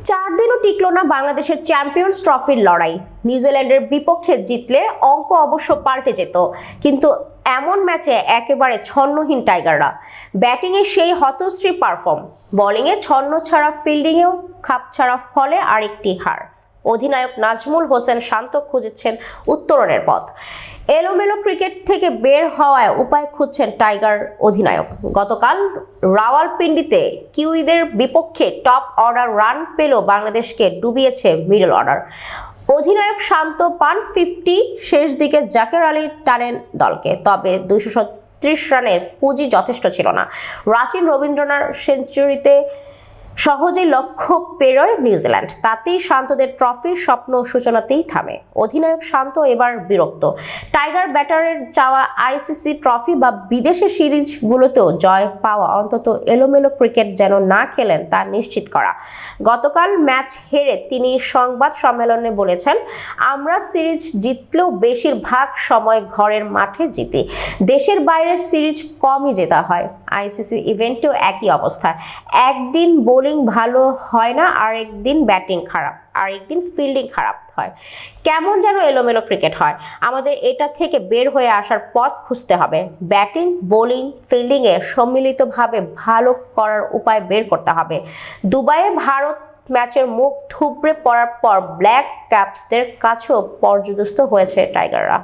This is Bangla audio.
4 দিনও টিকলো না বাংলাদেশের চ্যাম্পিয়ন্স ট্রফির লড়াই। নিউজিল্যান্ডের বিপক্ষে জিতলে অঙ্ক অবশ্য পাল্টে যেত, কিন্তু এমন ম্যাচে একেবারে ছন্নহীন টাইগাররা। ব্যাটিংয়ে সেই হতশ্রী পারফর্ম, বোলিংয়ে ছন্ন ছাড়া, ফিল্ডিংয়েও খাপ ছাড়া, ফলে আরেকটি হার। অধিনায়ক নাজমুল হোসেন শান্ত খুঁজেছেন উত্তরণের পথ। এলোমেলো ক্রিকেট থেকে বের হওয়ায় উপায় খুঁজছেন টাইগার অধিনায়ক। গতকাল রাওয়ালপিন্ডিতে কিউইদের বিপক্ষে টপ অর্ডার রান পেলেও বাংলাদেশকে ডুবিয়েছে মিডল অর্ডার। অধিনায়ক শান্ত পান 50, শেষ দিকে জাকের আলী টানেন দলকে, তবে 236 রানের পুঁজি যথেষ্ট ছিল না। রাচিন রবীন্দ্রনাথ সেঞ্চুরিতে সহজেই লক্ষ্য পেরোয় নিউজিল্যান্ড, তাতেই শান্তদের ট্রফির স্বপ্ন সূচনাতেই থামে। অধিনায়ক শান্ত এবার বিরক্ত। টাইগার ব্যাটারের চাওয়া আইসিসি ট্রফি বা বিদেশি সিরিজগুলোতেও জয় পাওয়া, অন্তত এলোমেলো ক্রিকেট যেন না খেলেন তা নিশ্চিত করা। গতকাল ম্যাচ হেরে তিনি সংবাদ সম্মেলনে বলেছেন, আমরা সিরিজ জিতলেও বেশিরভাগ সময় ঘরের মাঠে জিতি, দেশের বাইরের সিরিজ কমই জেতা হয়। আইসিসি ইভেন্টেও একই অবস্থা, একদিন বোলিং ভালো হয় না, আরেকদিন ব্যাটিং খারাপ, আরেকদিন ফিল্ডিং খারাপ হয়, কেমন যেন এলোমেলো ক্রিকেট হয়। আমাদের এটা থেকে বের হয়ে আসার পথ খুঁজতে হবে। ব্যাটিং, বোলিং, ফিল্ডিংয়ে সম্মিলিতভাবে ভালো করার উপায় বের করতে হবে। দুবাইয়ে ভারত ম্যাচের মুখ থুবড়ে পড়ার পর ব্ল্যাক ক্যাপসদের কাছেও পর্যদস্ত হয়েছে টাইগাররা।